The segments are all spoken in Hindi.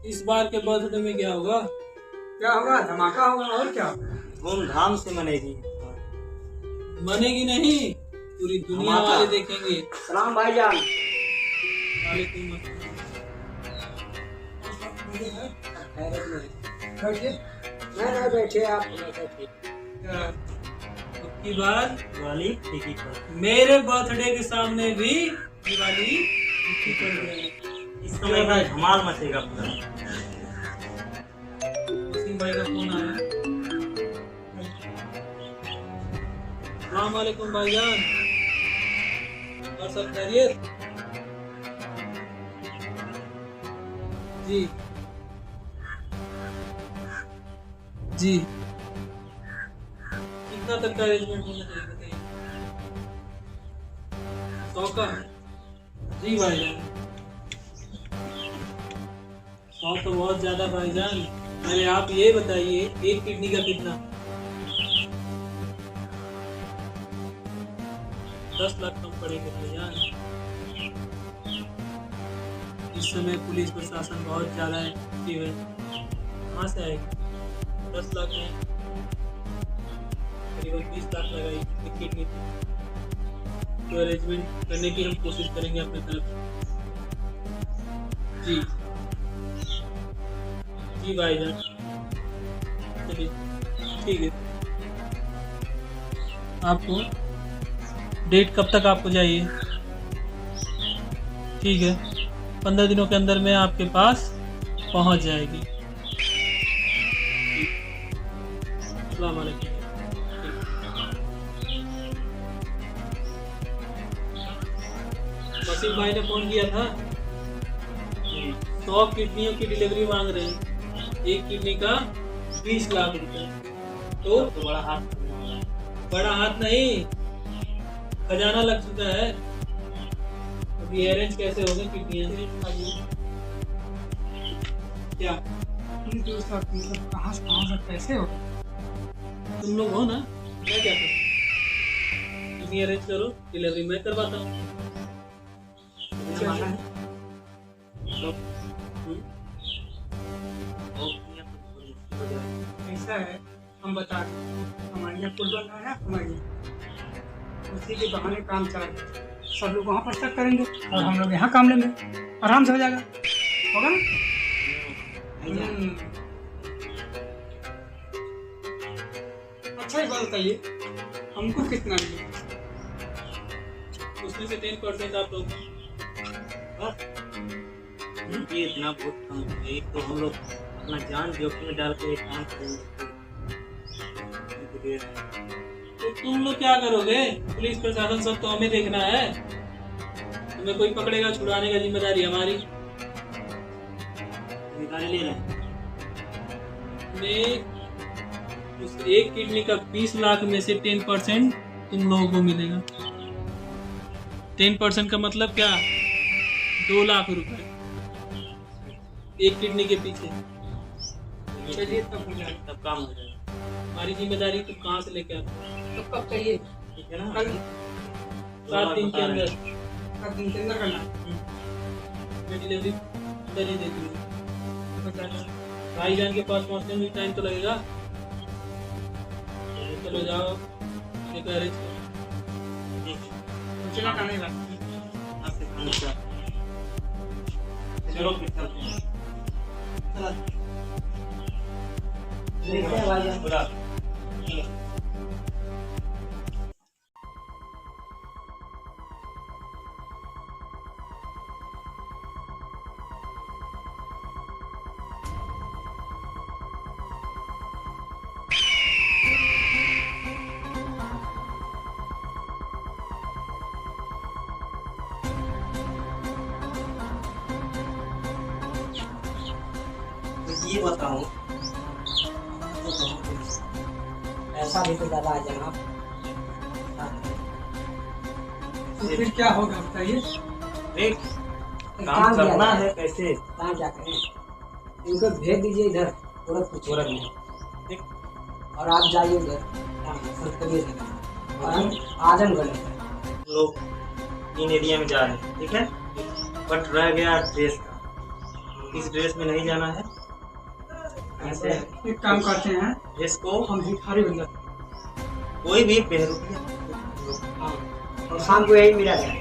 इस बार के बर्थडे में क्या होगा? क्या होगा? धमाका होगा और क्या? धूमधाम से मनेगी। मनेगी नहीं, पूरी दुनिया धमाका। वाले देखेंगे। सलाम भाईजान। वालेकुम अस्सलाम। बैठिए। नहीं बैठिए आप। अब की बार दिवाली फीकी पड़ मेरे बर्थडे के सामने भी दिवाली फीकी पड़ गई। इस समय का धमाल मचेगा पूरा। वसीम भाई का फोन आया। अस्सलाम वालेकुम भाईजान, और सब खैरियत? जी जी, कितना तक का अरेंजमेंट होना चाहिए बताइए? 100 का? जी भाईजान, 100 तो बहुत ज्यादा भाईजान। पहले आप ये बताइए, एक किडनी का कितना? 10 लाख कम पड़ेगा भाईजान। इस समय पुलिस प्रशासन बहुत ज्यादा एक्टिव है, कहाँ से आएगी? 10 लाख में करीबन 20 लाख लगाई एक किडनी पे। तो अरेंजमेंट करने की हम कोशिश करेंगे अपने तरफ से। जी जी भाईजान, चलिए ठीक है। आपको डेट कब तक आपको चाहिए? ठीक है, 15 दिनों के अंदर में आपके पास पहुंच जाएगी। अस्सलाम वालेकुम। वसीम भाई ने फोन किया था, 100 किडनियों की डिलीवरी मांग रहे हैं, एक किडनी का 20 लाख रुपए। तो बड़ा हाथ। बड़ा हाथ नहीं, खजाना लग चुका है। अभी अरेंज कैसे होंगे किडनियाँ? क्या कहाँ से कैसे हो? तुम लोग हो ना, मैं क्या करूँ? किडनी अरेंज करो, डिलीवरी मैं करवाता हूँ। ऐसा है, हम बता रहे हमारे यहाँ पुल बन रहा है हमारे यहाँ, उसी के बहाने काम चल रहा है। सब लोग वहाँ पर स्टक करेंगे और हम लोग यहाँ काम लेंगे, आराम से हो जाएगा। होगा ना? अच्छा ही बात बताइए, हमको कितना मिले? उसमें से 10% आप लोग। ये इतना बहुत कम है। एक तो हम लोग अपना जान जोखिम में डाल के काम करेंगे। तो तुम लोग क्या करोगे? पुलिस प्रशासन सब तो हमें देखना है। तुम्हें कोई पकड़ेगा, छुड़ाने का जिम्मेदारी हमारी। जिम्मेदारी ले रहे हैं। में उस एक किडनी का 20 लाख में से 10% तुम लोगों को मिलेगा। 10% का मतलब क्या? 2 लाख रुपए एक किडनी के पीछे। चलिए तब हो जाएगा। तब काम हो जाएगा। हमारी जिम्मेदारी तुम कहाँ से लेके आते? तो कब चाहिए? ठीक है ना? कल 7 दिन के अंदर कब दिन के अंदर करना? मैं डिलीवरी कर ही देती हूँ। भाईजान के पास पहुँचने में टाइम तो लगेगा। चलो जाओ, एक अरेंज करो। चला का नहीं आपसे हमेशा चलो फिर चलते हैं। चला देखते हैं भाईजान। बुरा। ये बताओ, ऐसा भी तो दबा जनाब। तो फिर क्या होगा बताइए? देख काम किया करना जाए। है कैसे? काम क्या करें? इनको भेज दीजिए इधर गोरखपुर गोरख में देख और आप जाइए उधर संतकबीर नगर और हम आजमगढ़ में। लोग इन एरिया में जा रहे हैं, ठीक है। बट रह गया ड्रेस का, इस ड्रेस में नहीं जाना है। ऐसे एक काम करते हैं, इसको हम भिखारी बन जाते कोई भी बेहरूपिया हाँ, और शाम को यही मिला जाए।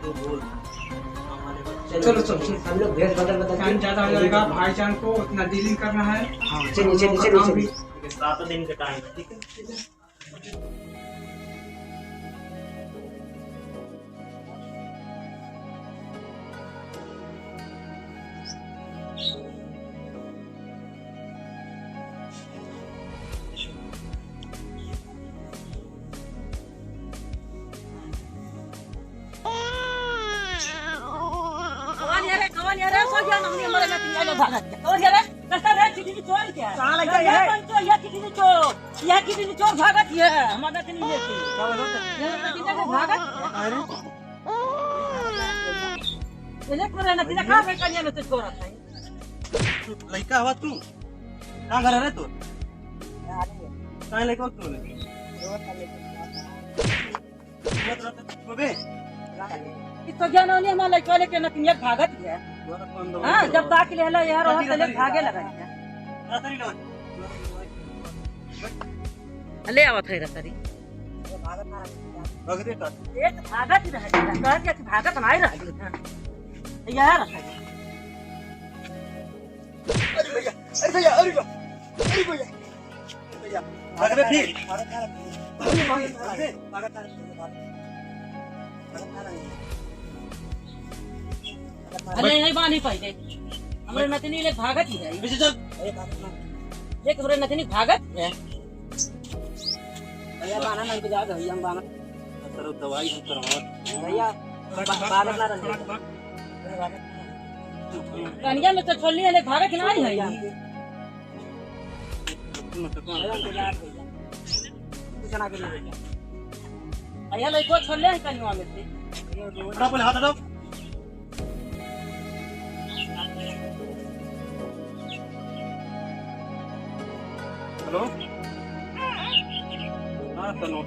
बोल हमारे बच्चे चलो चलो चलो, हम लोग भेज बदल बदल टाइम ज्यादा हो जाएगा, भाईजान को उतना डीलिंग करना है। हाँ चलिए चलिए चलिए काम भी- चलिए। 7 दिन का टाइम है, ठीक है। कौन यार सो गया हमने हमारे में पिया भागा दिया कौन यार कस्ता रे किसी चोर क्या कहां लग गया है पंचो या किसी चोर भागा दिया हमारा के नहीं लेती ये किसी ने भागा अरे ये करे ना किसी का पे कन्या में तो छोरा था लड़का हवा तू कहाँ घर है तू कहाँ लड़का तू तो ज्ञान नहीं हमारा लड़का लेके ना किया भागत है हां जब ताक ले हला यार और चले भागे लगा ले आवत है रतरी एक भागत रह गया कह के भागत नहीं रह गया यार अरे भैया ठीक अरे नहीं बानी पहले हमरे नतनी ले भागत ही है पीछे चल देख हमरे नतनी भागत है भैया बाना नहीं के जाओ भैया हम बाना करो दवाई हम करवा भैया बालक ना रंगे कन्या में तो छोलनी ले भागत नहीं है यार कितना के लिए भैया लड़को छोले है कन्या में से हटा पहले हाथ हटाओ हेलो हाँ चलो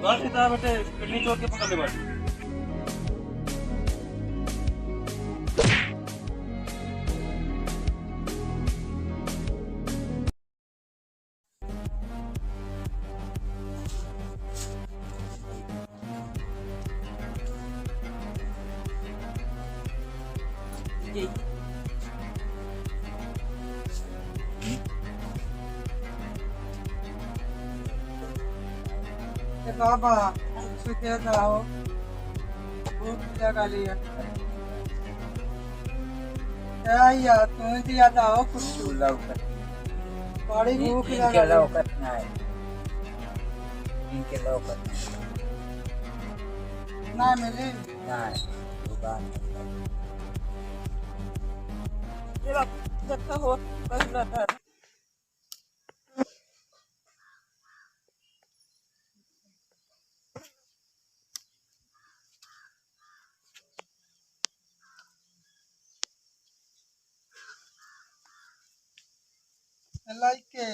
घर से था बेटे किडनी चोर के पकड़ ले बैठ बाबा सुखे जाओ भूख लगा लिया क्या यार तुम्हें दिया जाओ कुछ बड़ी भूख लगा ना मिली देखा हो लाइके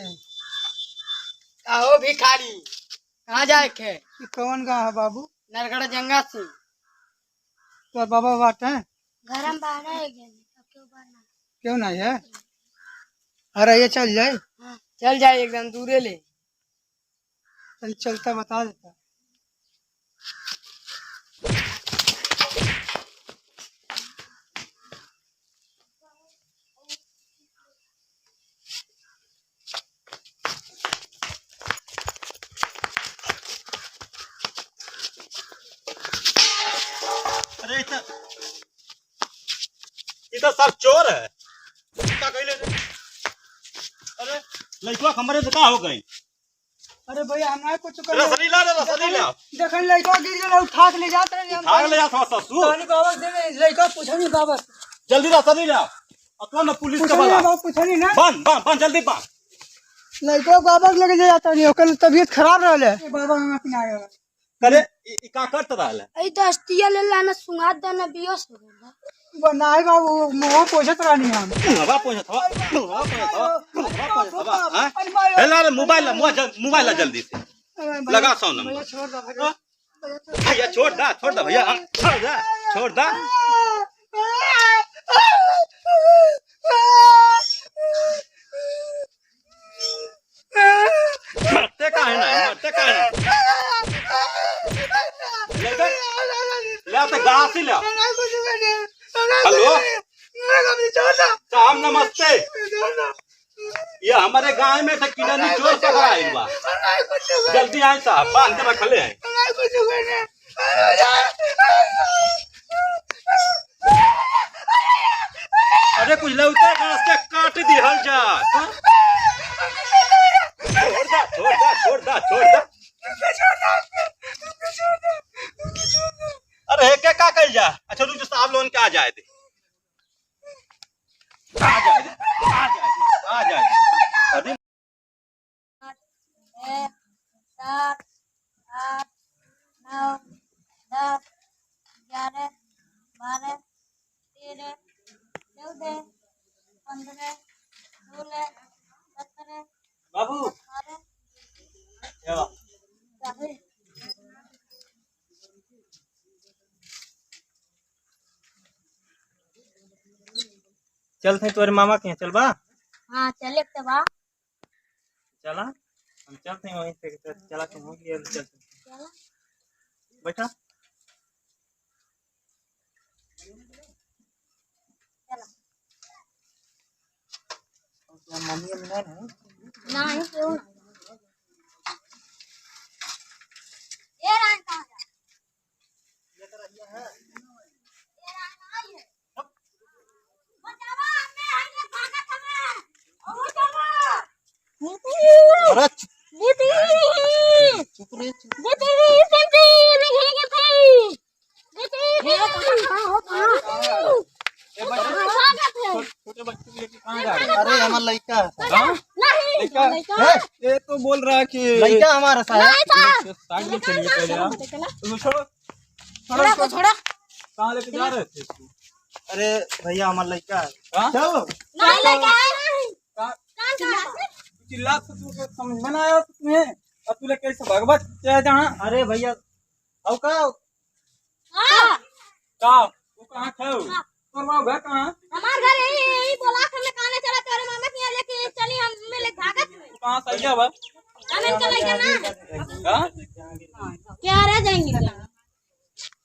आओ भिखारी कहाँ जाए के कौन गाँव है बाबू? नरगढ़ जंगा सिंह तो बाबा बात है घर हम बाहर है क्यों नहीं है? अरे ये चल जाए हाँ, चल जाए एकदम दूरे ले चल चलता बता देता ये तो सब चोर है क्या कहले अरे लड़का हमारे तो का हो गई अरे भैया हमारे कुछ कर रसनी ला देखन लड़का गिर गया उठा के ले जाते रहे हम भाग ले जा ससुर पानी बाबा दे लड़का पूछनी बाबा जल्दी रसनी ला अतवा न पुलिस का पूछनी वाला बाबा पूछनी ना बन जल्दी बन लड़का बाबा लगे जाता नहीं ओकर तबीयत खराब रहले बाबा हम अपने आया करे ई का करत रहले ए तो अस्तिया ले लाना सुंगात देना बियोस हो गया बनाए बाबू मुंह पोछत रहनी हम हवा पोछत हवा हां ला रे मोबाइल ला जल्दी से लगा सौ नंबर छोड़ दो भैया भैया छोड़ दा भैया छोड़ दा अरे गाय में से किडनी चोर पकड़ा आइल बा। जल्दी आए साहब, बांध के रखले हैं। अरे कुछ लौटे घास के काट दिहल जा। छोड़ दा। अरे के का कइल जा। अच्छा रुक साहब लोन के आ जाए दे। आ जाए। अरे 7, 8, 9, 10, 11, 12, 13, 14, 15, 16, 17, बाबू 18, 19, चलते तोरे मामा के यहाँ चलबा। हाँ चले तो बा चला हम चलते हैं वहीं से चला के हो गया चलते चला बैठा। मम्मी में नहीं क्यों ये रान कहाँ जा ये रान आई है बचावा हमें हमें भागा हमें ओ बचावा अरे दीदी चुप रे दीदी दीदी नहीं है भाई दीदी ये कहां हो कहां छोटे बच्चे लेके कहां जा रहे हैं? अरे हमारा लड़का है। नहीं लड़का ये तो बोल रहा है कि लड़का हमारा सा है। साइड में चलिए पहले आप तुम छोड़ो छोड़ा कहां लेके जा रहे थे? अरे भैया हमारा लड़का है। चलो नहीं लगा चिल्ला तो तू समझ में ना आया तुम्हें। अब तू लेके कैसे भगवत जहाँ। अरे भैया आओ का हां वो कहाँ खाओ और वो घर कहाँ? हमार घर यही बोला कि मैं खाने चला तेरे मामा के यहाँ लेके चली हम मिले भागत कहाँ सही है बा? हमें चला गया ना हाँ? क्या रह जाएंगे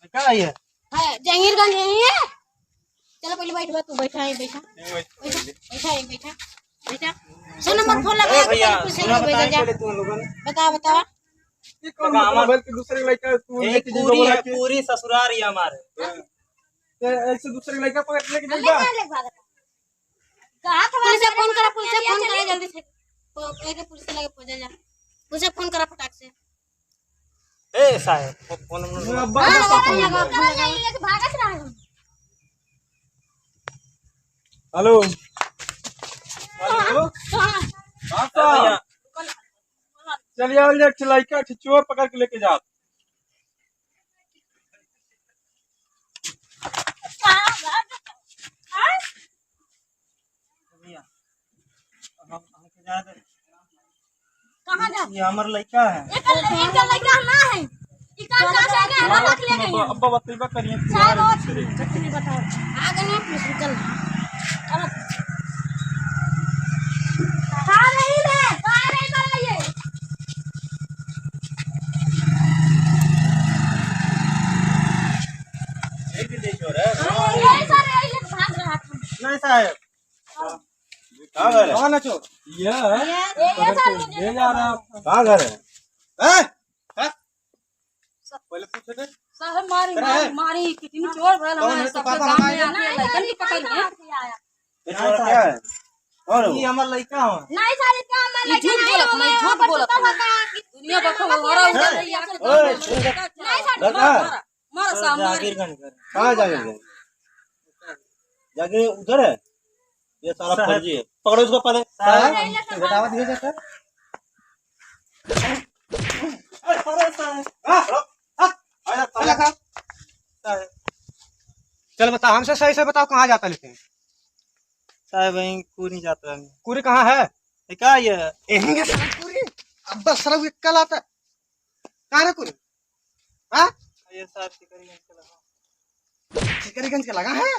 क्या है ये? है जंगीरगंज यही है चलो पहले बैठ तू बैठा है बैठा सुन नंबर फोन लगा भैया बता हमारे दूसरे लड़का पूरी ससुराल ही हमारे ऐसे दूसरे लड़का पकड़ लेके पुलिस से फोन करा जल्दी से पुलिस लगे पहुंच जा पुलिस फोन करा फटाक से ए साहब फोन हेलो चलिए आओ लड़का चोर पकड़ के लेके जाओ। कहाँ जा ये हमारा लड़का है। एक लड़का ना है ई काम का से गए हम रख ले गए अब्बा बतईबा करिए साहब और नहीं बताओ आगे नहीं पुलिस चल चलो खा रही है कर रही है एक दे चोर है। ये सारे ये भाग रहा था नहीं साहब कहाँ घर है? कहाँ ना चोर ये ये जा रहा है। कहाँ घर है? हैं? पहले पूछे थे साहब मारी कितनी चोर भरल हमारे सबके गांव में आके लड़कन की पकड़ लिए ये चोर क्या है? और ये हमारा लड़का है। नहीं सारे काम में ये झूठ बोलत नहीं झूठ बोलत दुनिया बखो हमारा उधर नहीं आकर नहीं सारे लड़का मारा साहब मारी कहाँ जाएंगे? जाके उधर है। ये सारा फर्जी है। पकड़ो इसको पहले। बतावा दिया जाता है। चल बता हमसे सही से बताओ कहाँ जाता लेकिन साहब वहीं पूरी जाता है। कुरी कहाँ है क्या ये यहीं के साथ कुरी अब बस सरब कल आता कहाँ है कुरी हाँ ये साहब सिकरीगंज के लगा। सिकरीगंज के लगा है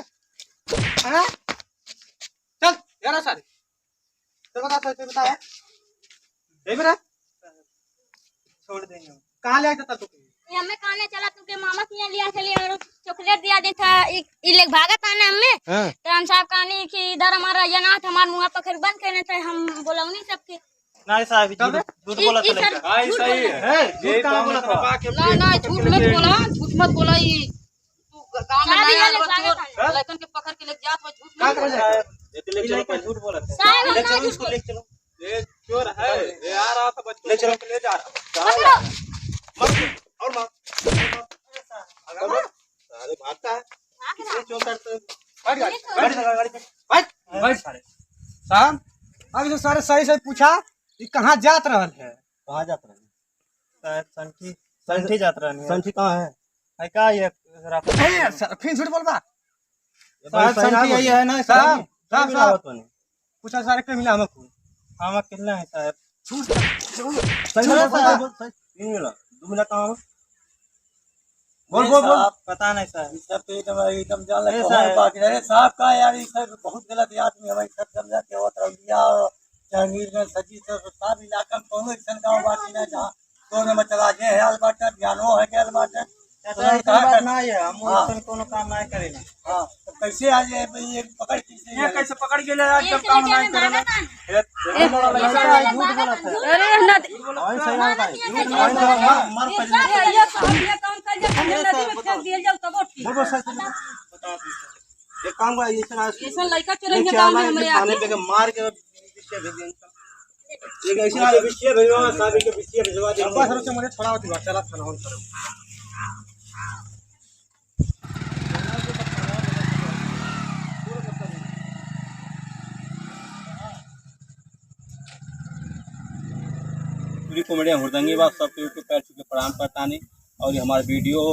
हाँ चल यार सारे तो बता सही से बता यही मेरा छोड़ देंगे कहाँ ले जाता तू हमें खाने चला तू के मामा के यहाँ लिया चलिए और चॉकलेट दिया दे था एक भागा था ना हमें तो हम साहब कहानी कि इधर हमारा अनाथ हमारे मुँह पर खैर बंद करने थे हम बोलौनी सबके नहीं साहब झूठ बोला था लड़का सही है झूठ कहाँ बोला था ना झूठ मत बोला ये तू गांव में शादी नया वाले आया स्वागत तो लड़कन के पकड़ के लेके जात हो झूठ क्या मत कर बोला। रहे ये ले चलो पर झूठ बोला था साहब, हम ले कहाँ चलो झूठ इसको ले चलो ये चोर है ये आ रहा था बच्चों ले चलो ले जा रहा पकड़ो। मत और मार अरे भागता है किसने चोर करते बैठ गाड़ी गाड़ी लगा गाड़ी पे बैठ बैठ सारे साहब अब जो सारे सही से पूछा कि कहाँ जात रहल है कहाँ जाता है शायद संठी संठी जाता है संठी कहाँ है क्या ये ए, सर, फिर झूठ बोलबा शायद संठी यही है ना साहब साहब साहब तो नहीं पूछा सारे के मिला हमको हाँ कितना है साहब झूठ सही में साहब 3 मिला 2 मिला कहाँ बोल बोल बोल पता नहीं साहब सब तो एकदम जान लगे अरे साहब का यार ये सब बहुत गलत आदमी हमारी सब समझा के होत रहिया जहांगीर में सजी सब इलाका में कोनो ऐसा गांव बाटी ना जहाँ तो में चला जे है अलबाटा ध्यानो है के अलबाटा ना है हम ऐसा कोनो काम नहीं करेंगे हां तो कैसे आ जाए भाई ये पकड़ कैसे पकड़ के ले आज ये जब से काम लेके नहीं हमें करेंगे भागा था। झूठ बोला था अरे ना और सही बात है मर ये काम कर जा नदी में फेंक दिया जाओ तब ठीक बोल सच एक काम का ऐसा लड़का चुराएंगे गांव में हमारे थाने पे मार के विषय भेज देंगे एक ऐसे विषय भेजवा शादी के विषय भेजवा देंगे बस हर से मुझे थोड़ा होती बात चला खाना ऑन करो पूरी कॉमेडी हुरदंगी बा सबके यूट्यूब पैर छू के प्रणाम करतानी और ये हमारा वीडियो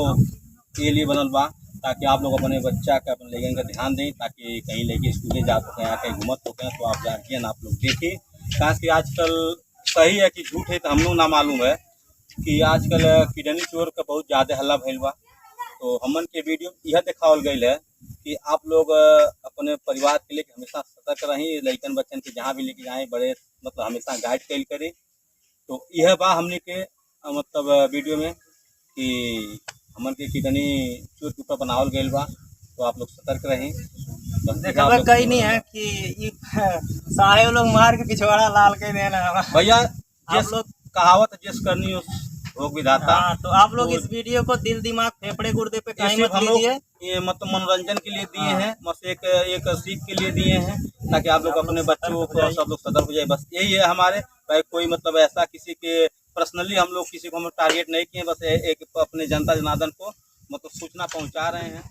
के लिए बनल बा ताकि आप लोग अपने बच्चा के अपने लेकिन का ध्यान दें ताकि कहीं लेके स्कूल जा सकें या कहीं घूमत होते हैं तो आप गार्जियन आप लोग देखें खास कि आजकल सही है कि झूठ है तो हम लोग ना मालूम है कि आजकल किडनी चोर का बहुत ज़्यादा हल्ला भइल बा तो हमन के वीडियो यह दिखावल गई है कि आप लोग अपने परिवार के लिए हमेशा सतर्क रहीं लड़कन बच्चन के जहाँ भी लेके जाएँ बड़े मतलब हमेशा गाइड कैल करें तो यह बा हमने के मतलब वीडियो में कि हमन के किडनी चोर के ऊपर बनावल गई बा तो आप लोग सतर्क रहें देखा कहीं नहीं है कि सारे लोग मार के पिछवाड़ा लाल के देना भैया आप जिस लोग कहावत जिस करनी उस भोग विधाता हाँ, तो आप लोग इस वीडियो को दिल दिमाग फेफड़े गुर्दे पे कहीं ये मत हम लोग लीजिए ये मतलब मनोरंजन के लिए दिए हैं बस एक सीख के लिए दिए हैं ताकि आप लोग अपने बच्चों को सब लोग सतर्क हो जाए बस यही है हमारे भाई कोई मतलब ऐसा किसी के पर्सनली हम लोग किसी को हम टारगेट नहीं किए बस एक अपने जनता जनार्दन को मतलब सूचना पहुंचा रहे हैं